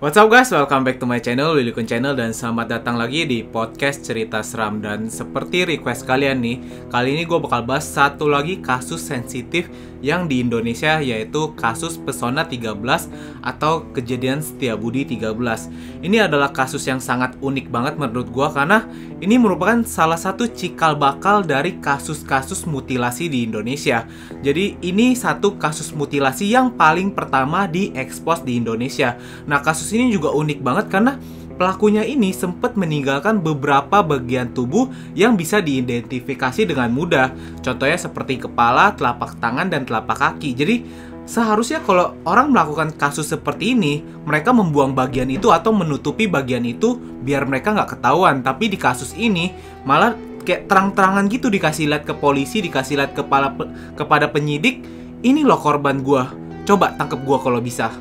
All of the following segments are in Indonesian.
What's up guys, welcome back to my channel, Willy Kun Channel, dan selamat datang lagi di podcast cerita seram. Dan seperti request kalian nih, kali ini gue bakal bahas satu lagi kasus sensitif yang di Indonesia, yaitu kasus Pesona 13 atau kejadian Setiabudi 13. Ini adalah kasus yang sangat unik banget menurut gue, karena ini merupakan salah satu cikal bakal dari kasus-kasus mutilasi di Indonesia. Jadi ini satu kasus mutilasi yang paling pertama diekspos di Indonesia. Nah, kasus ini juga unik banget karena pelakunya ini sempat meninggalkan beberapa bagian tubuh yang bisa diidentifikasi dengan mudah. Contohnya seperti kepala, telapak tangan, dan telapak kaki. Jadi seharusnya kalau orang melakukan kasus seperti ini, mereka membuang bagian itu atau menutupi bagian itu biar mereka nggak ketahuan. Tapi di kasus ini malah kayak terang-terangan gitu dikasih lihat ke polisi, dikasih lihat kepada penyidik, ini loh korban gua, coba tangkep gua kalau bisa.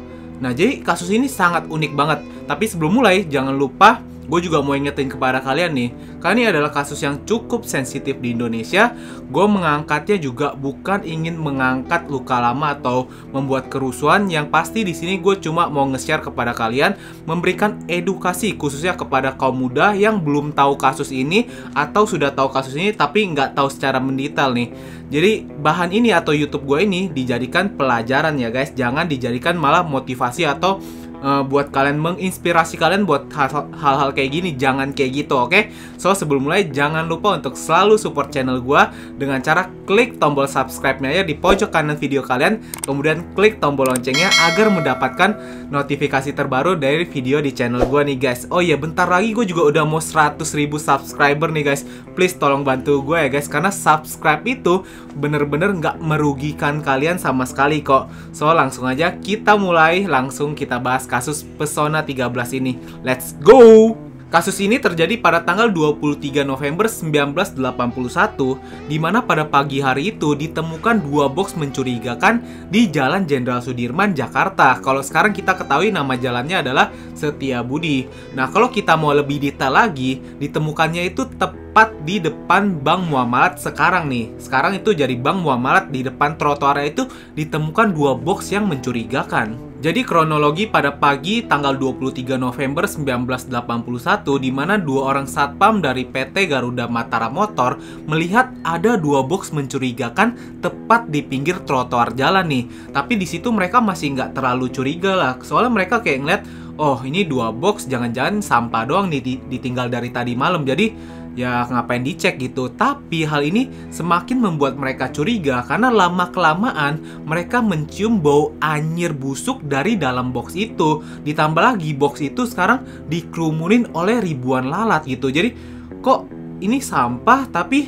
Nah, jadi kasus ini sangat unik banget. Tapi sebelum mulai, jangan lupa gue juga mau ingetin kepada kalian nih, karena ini adalah kasus yang cukup sensitif di Indonesia. Gue mengangkatnya juga bukan ingin mengangkat luka lama atau membuat kerusuhan. Yang pasti di sini gue cuma mau nge-share kepada kalian, memberikan edukasi khususnya kepada kaum muda yang belum tahu kasus ini atau sudah tahu kasus ini tapi nggak tahu secara mendetail nih. Jadi bahan ini atau YouTube gue ini dijadikan pelajaran ya guys, jangan dijadikan malah motivasi atau buat kalian, menginspirasi kalian buat hal-hal kayak gini. Jangan kayak gitu, oke? So, sebelum mulai, jangan lupa untuk selalu support channel gue dengan cara klik tombol subscribe-nya ya di pojok kanan video kalian. Kemudian klik tombol loncengnya agar mendapatkan notifikasi terbaru dari video di channel gue nih guys. Oh iya, bentar lagi gue juga udah mau 100.000 subscriber nih guys. Please tolong bantu gue ya guys, karena subscribe itu bener-bener nggak merugikan kalian sama sekali kok. So, langsung aja kita mulai, langsung kita bahas kasus Pesona 13 ini. Let's go! Kasus ini terjadi pada tanggal 23 November 1981, di mana pada pagi hari itu ditemukan dua box mencurigakan di Jalan Jenderal Sudirman, Jakarta. Kalau sekarang kita ketahui nama jalannya adalah Setiabudi. Nah, kalau kita mau lebih detail lagi, ditemukannya itu tepat di depan Bank Muamalat sekarang nih. Sekarang itu jadi Bank Muamalat, di depan trotoarnya itu ditemukan dua box yang mencurigakan. Jadi kronologi pada pagi tanggal 23 November 1981, di mana dua orang satpam dari PT Garuda Matara Motor melihat ada dua box mencurigakan tepat di pinggir trotoar jalan nih. Tapi di situ mereka masih nggak terlalu curiga lah, soalnya mereka kayak ngeliat, oh ini dua box, jangan-jangan sampah doang ditinggal dari tadi malam, jadi ya ngapain dicek gitu. Tapi hal ini semakin membuat mereka curiga karena lama-kelamaan mereka mencium bau anyir busuk dari dalam box itu. Ditambah lagi box itu sekarang dikerumunin oleh ribuan lalat gitu. Jadi kok ini sampah tapi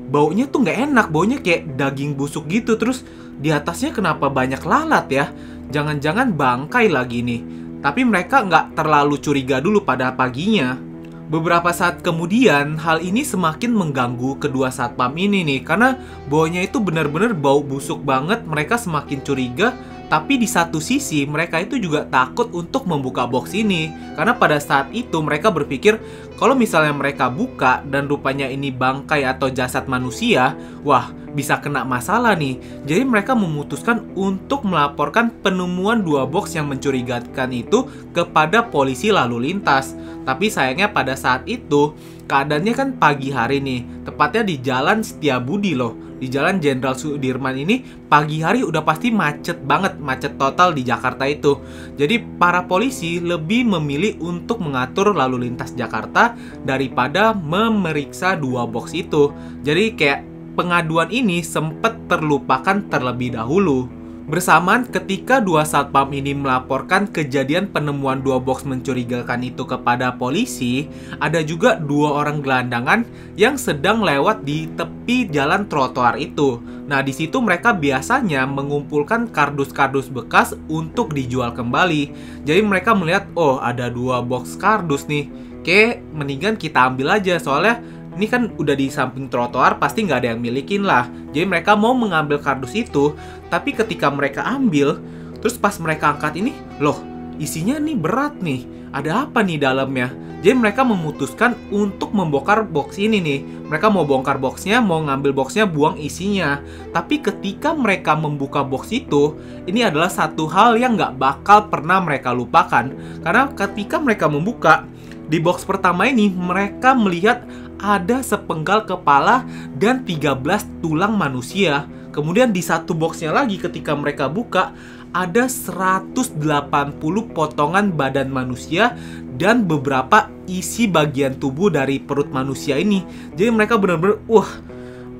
baunya tuh nggak enak, baunya kayak daging busuk gitu. Terus di atasnya kenapa banyak lalat ya? Jangan-jangan bangkai lagi nih. Tapi mereka nggak terlalu curiga dulu pada paginya. Beberapa saat kemudian, hal ini semakin mengganggu kedua satpam ini nih, karena baunya itu benar-benar bau busuk banget. Mereka semakin curiga, tapi di satu sisi mereka itu juga takut untuk membuka box ini, karena pada saat itu mereka berpikir kalau misalnya mereka buka dan rupanya ini bangkai atau jasad manusia, wah bisa kena masalah nih. Jadi mereka memutuskan untuk melaporkan penemuan dua box yang mencurigakan itu kepada polisi lalu lintas. Tapi sayangnya pada saat itu keadaannya kan pagi hari nih, tepatnya di Jalan Setiabudi loh. Di Jalan Jenderal Sudirman ini pagi hari udah pasti macet banget, macet total di Jakarta itu. Jadi para polisi lebih memilih untuk mengatur lalu lintas Jakarta daripada memeriksa dua box itu. Jadi kayak pengaduan ini sempat terlupakan terlebih dahulu. Bersamaan ketika dua satpam ini melaporkan kejadian penemuan dua box mencurigakan itu kepada polisi, ada juga dua orang gelandangan yang sedang lewat di tepi jalan trotoar itu. Nah, di situ mereka biasanya mengumpulkan kardus-kardus bekas untuk dijual kembali. Jadi mereka melihat, oh ada dua box kardus nih, kayak mendingan kita ambil aja, soalnya ini kan udah di samping trotoar, pasti nggak ada yang milikin lah. Jadi mereka mau mengambil kardus itu, tapi ketika mereka ambil, terus pas mereka angkat ini, loh isinya nih berat nih. Ada apa nih dalamnya? Jadi mereka memutuskan untuk membongkar box ini nih. Mereka mau bongkar boxnya, mau ngambil boxnya, buang isinya. Tapi ketika mereka membuka box itu, ini adalah satu hal yang nggak bakal pernah mereka lupakan. Karena ketika mereka membuka, di box pertama ini mereka melihat ada sepenggal kepala dan 13 tulang manusia. Kemudian di satu boxnya lagi ketika mereka buka, ada 180 potongan badan manusia dan beberapa isi bagian tubuh dari perut manusia ini. Jadi mereka benar-benar, wah,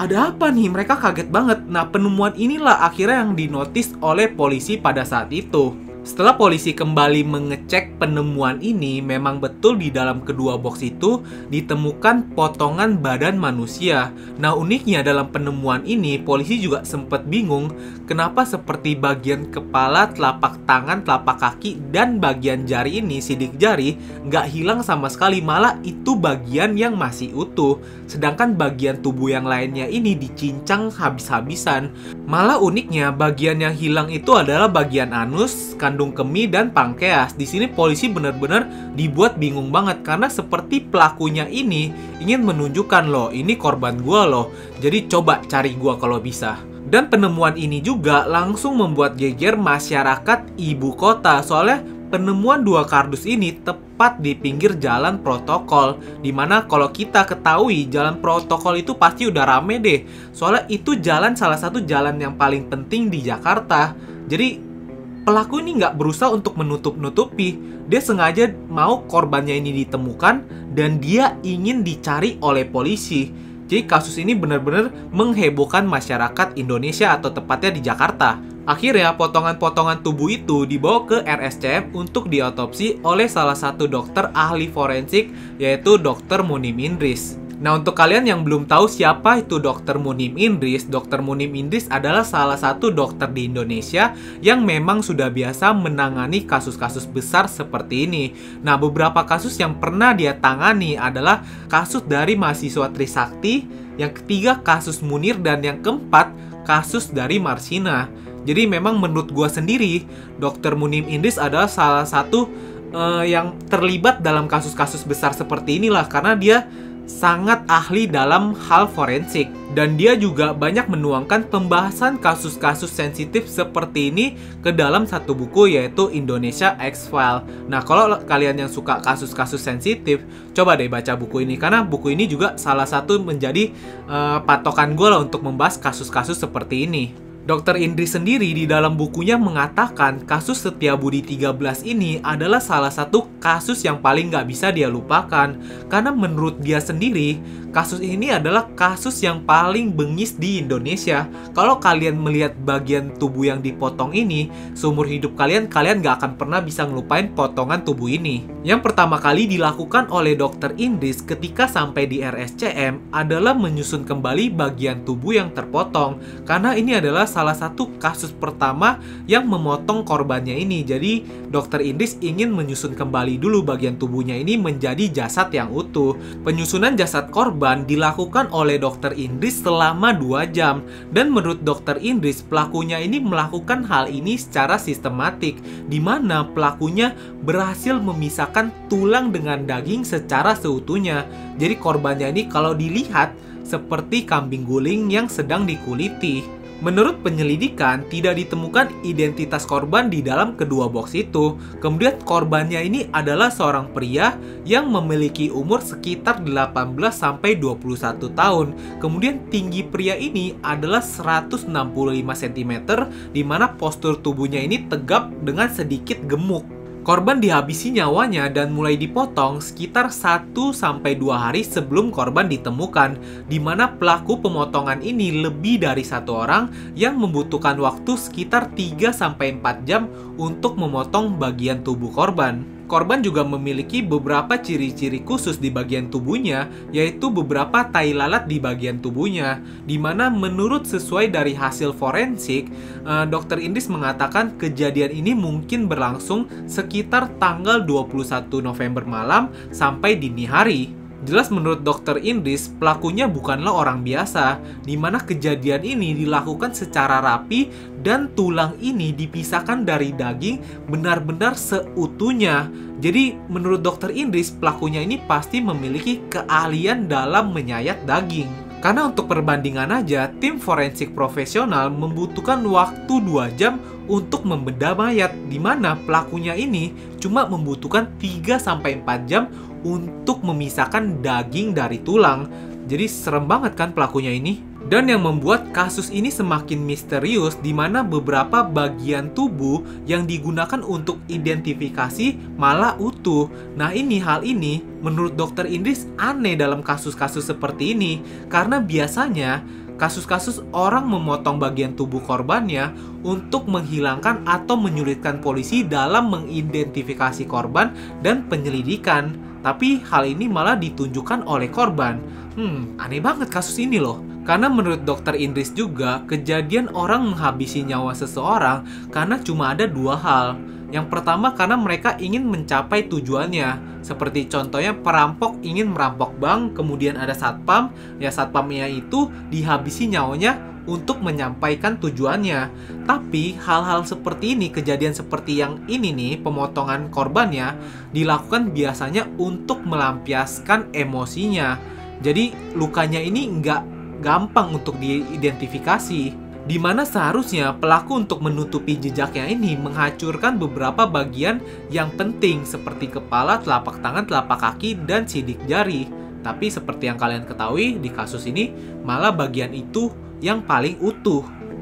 ada apa nih? Mereka kaget banget. Nah, penemuan inilah akhirnya yang dinotis oleh polisi pada saat itu. Setelah polisi kembali mengecek penemuan ini, memang betul di dalam kedua box itu ditemukan potongan badan manusia. Nah, uniknya dalam penemuan ini, polisi juga sempat bingung kenapa seperti bagian kepala, telapak tangan, telapak kaki, dan bagian jari ini, sidik jari, nggak hilang sama sekali. Malah itu bagian yang masih utuh. Sedangkan bagian tubuh yang lainnya ini dicincang habis-habisan. Malah uniknya, bagian yang hilang itu adalah bagian anus, kandung kemih, dan pankreas. Di sini polisi benar-benar dibuat bingung banget karena seperti pelakunya ini ingin menunjukkan loh, ini korban gua loh. Jadi coba cari gua kalau bisa. Dan penemuan ini juga langsung membuat geger masyarakat ibu kota. Soalnya penemuan dua kardus ini tepat di pinggir jalan protokol. Dimana kalau kita ketahui jalan protokol itu pasti udah rame deh. Soalnya itu salah satu jalan yang paling penting di Jakarta. Jadi pelaku ini nggak berusaha untuk menutup-nutupi. Dia sengaja mau korbannya ini ditemukan dan dia ingin dicari oleh polisi. Jadi kasus ini benar-benar menghebohkan masyarakat Indonesia atau tepatnya di Jakarta. Akhirnya potongan-potongan tubuh itu dibawa ke RSCM untuk diotopsi oleh salah satu dokter ahli forensik yaitu Dr. Munim Indris. Nah, untuk kalian yang belum tahu siapa itu Dr. Munim Indris, Dr. Munim Indris adalah salah satu dokter di Indonesia yang memang sudah biasa menangani kasus-kasus besar seperti ini. Nah, beberapa kasus yang pernah dia tangani adalah kasus dari mahasiswa Trisakti, yang ketiga kasus Munir, dan yang keempat kasus dari Marsina. Jadi memang menurut gua sendiri, Dr. Munim Indris adalah salah satu yang terlibat dalam kasus-kasus besar seperti inilah karena dia sangat ahli dalam hal forensik. Dan dia juga banyak menuangkan pembahasan kasus-kasus sensitif seperti ini ke dalam satu buku yaitu Indonesia X-File. Nah, kalau kalian yang suka kasus-kasus sensitif, coba deh baca buku ini. Karena buku ini juga salah satu menjadi patokan gue lah untuk membahas kasus-kasus seperti ini. Dr. Indris sendiri di dalam bukunya mengatakan kasus Setiabudi 13 ini adalah salah satu kasus yang paling nggak bisa dia lupakan. Karena menurut dia sendiri, kasus ini adalah kasus yang paling bengis di Indonesia. Kalau kalian melihat bagian tubuh yang dipotong ini, seumur hidup kalian nggak akan pernah bisa ngelupain potongan tubuh ini. Yang pertama kali dilakukan oleh Dr. Indris ketika sampai di RSCM adalah menyusun kembali bagian tubuh yang terpotong. Karena ini adalah salah satu kasus pertama yang memotong korbannya ini. Jadi Dr. Indris ingin menyusun kembali dulu bagian tubuhnya ini menjadi jasad yang utuh. Penyusunan jasad korban dilakukan oleh Dr. Indris selama 2 jam. Dan menurut Dr. Indris, pelakunya ini melakukan hal ini secara sistematik, di mana pelakunya berhasil memisahkan tulang dengan daging secara seutuhnya. Jadi korbannya ini kalau dilihat seperti kambing guling yang sedang dikuliti. Menurut penyelidikan, tidak ditemukan identitas korban di dalam kedua box itu. Kemudian korbannya ini adalah seorang pria yang memiliki umur sekitar 18-21 tahun. Kemudian tinggi pria ini adalah 165 cm, di mana postur tubuhnya ini tegap dengan sedikit gemuk. Korban dihabisi nyawanya dan mulai dipotong sekitar 1-2 hari sebelum korban ditemukan, di mana pelaku pemotongan ini lebih dari 1 orang yang membutuhkan waktu sekitar 3-4 jam untuk memotong bagian tubuh korban. Korban juga memiliki beberapa ciri-ciri khusus di bagian tubuhnya, yaitu beberapa tai lalat di bagian tubuhnya, di mana menurut sesuai dari hasil forensik, Dr. Indris mengatakan kejadian ini mungkin berlangsung sekitar tanggal 21 November malam sampai dini hari. Jelas menurut Dokter Indris, pelakunya bukanlah orang biasa, di mana kejadian ini dilakukan secara rapi dan tulang ini dipisahkan dari daging benar-benar seutuhnya. Jadi menurut Dokter Indris, pelakunya ini pasti memiliki keahlian dalam menyayat daging. Karena untuk perbandingan aja, tim forensik profesional membutuhkan waktu 2 jam untuk membedah mayat, di mana pelakunya ini cuma membutuhkan 3-4 jam untuk memisahkan daging dari tulang. Jadi serem banget kan pelakunya ini? Dan yang membuat kasus ini semakin misterius, di mana beberapa bagian tubuh yang digunakan untuk identifikasi malah utuh. Nah hal ini menurut Dokter Indris aneh dalam kasus-kasus seperti ini. Karena biasanya kasus-kasus orang memotong bagian tubuh korbannya untuk menghilangkan atau menyulitkan polisi dalam mengidentifikasi korban dan penyelidikan. Tapi hal ini malah ditunjukkan oleh korban. Aneh banget kasus ini loh. Karena menurut Dokter Indris juga, kejadian orang menghabisi nyawa seseorang karena cuma ada 2 hal. Yang pertama karena mereka ingin mencapai tujuannya. Seperti contohnya perampok ingin merampok bank, kemudian ada satpam. Ya satpamnya itu dihabisi nyawanya untuk menyampaikan tujuannya. Tapi hal-hal seperti ini, kejadian seperti yang ini nih, pemotongan korbannya, dilakukan biasanya untuk melampiaskan emosinya. Jadi lukanya ini nggak gampang untuk diidentifikasi, di mana seharusnya pelaku untuk menutupi jejaknya ini menghancurkan beberapa bagian yang penting seperti kepala, telapak tangan, telapak kaki, dan sidik jari. Tapi seperti yang kalian ketahui, di kasus ini malah bagian itu yang paling utuh.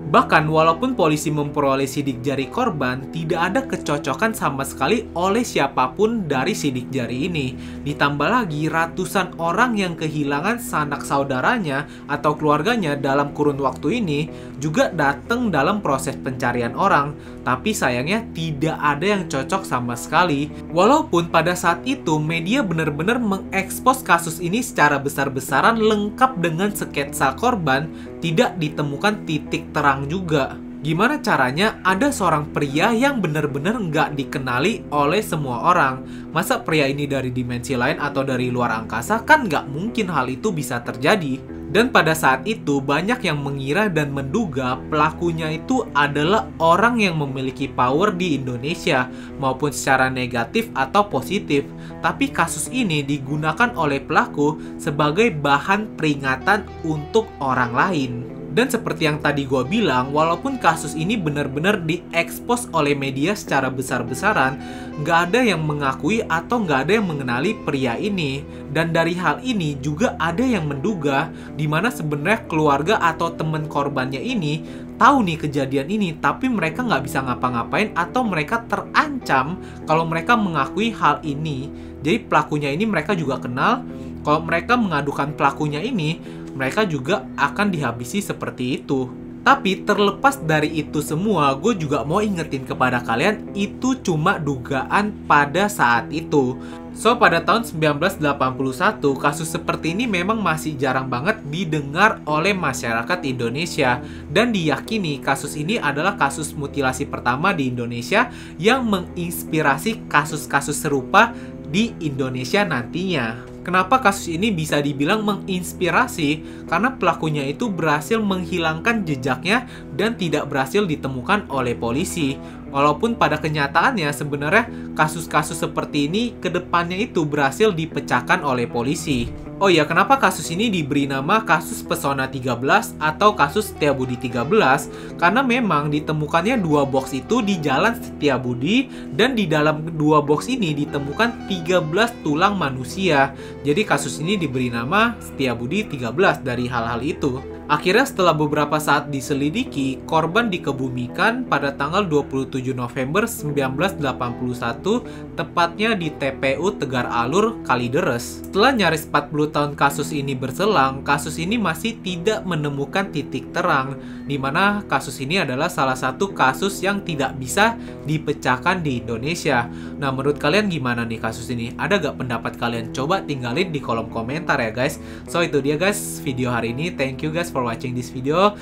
Bahkan walaupun polisi memperoleh sidik jari korban, tidak ada kecocokan sama sekali oleh siapapun dari sidik jari ini. Ditambah lagi ratusan orang yang kehilangan sanak saudaranya atau keluarganya dalam kurun waktu ini juga datang dalam proses pencarian orang. Tapi sayangnya tidak ada yang cocok sama sekali. Walaupun pada saat itu media benar-benar mengekspos kasus ini secara besar-besaran lengkap dengan sketsa korban, tidak ditemukan titik terang juga. Gimana caranya ada seorang pria yang benar-benar nggak dikenali oleh semua orang? Masa pria ini dari dimensi lain atau dari luar angkasa? Kan nggak mungkin hal itu bisa terjadi. Dan pada saat itu banyak yang mengira dan menduga pelakunya itu adalah orang yang memiliki power di Indonesia, maupun secara negatif atau positif. Tapi kasus ini digunakan oleh pelaku sebagai bahan peringatan untuk orang lain. Dan seperti yang tadi gue bilang, walaupun kasus ini benar-benar diekspos oleh media secara besar-besaran, nggak ada yang mengakui atau nggak ada yang mengenali pria ini. Dan dari hal ini juga ada yang menduga di mana sebenarnya keluarga atau teman korbannya ini tahu nih kejadian ini, tapi mereka nggak bisa ngapa-ngapain atau mereka terancam kalau mereka mengakui hal ini. Jadi pelakunya ini mereka juga kenal. Kalau mereka mengadukan pelakunya ini, mereka juga akan dihabisi seperti itu. Tapi terlepas dari itu semua, gue juga mau ingetin kepada kalian, itu cuma dugaan pada saat itu. So, pada tahun 1981, kasus seperti ini memang masih jarang banget didengar oleh masyarakat Indonesia. Dan diyakini kasus ini adalah kasus mutilasi pertama di Indonesia yang menginspirasi kasus-kasus serupa di Indonesia nantinya. Kenapa kasus ini bisa dibilang menginspirasi? Karena pelakunya itu berhasil menghilangkan jejaknya dan tidak berhasil ditemukan oleh polisi. Walaupun pada kenyataannya sebenarnya kasus-kasus seperti ini kedepannya itu berhasil dipecahkan oleh polisi. Oh ya, kenapa kasus ini diberi nama kasus Pesona 13 atau kasus Setiabudi 13? Karena memang ditemukannya 2 box itu di Jalan Setiabudi, dan di dalam 2 box ini ditemukan 13 tulang manusia. Jadi kasus ini diberi nama Setiabudi 13 dari hal-hal itu. Akhirnya setelah beberapa saat diselidiki, korban dikebumikan pada tanggal 27 November 1981, tepatnya di TPU Tegar Alur, Kalideres. Setelah nyaris 40 tahun kasus ini berselang, kasus ini masih tidak menemukan titik terang, di mana kasus ini adalah salah satu kasus yang tidak bisa dipecahkan di Indonesia. Nah, menurut kalian gimana nih kasus ini? Ada gak pendapat kalian? Coba tinggalin di kolom komentar ya guys. So, itu dia guys video hari ini. Thank you guys for watching this video.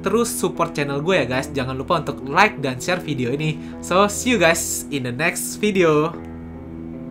Terus support channel gue ya guys. Jangan lupa untuk like dan share video ini. So, see you guys in the next video.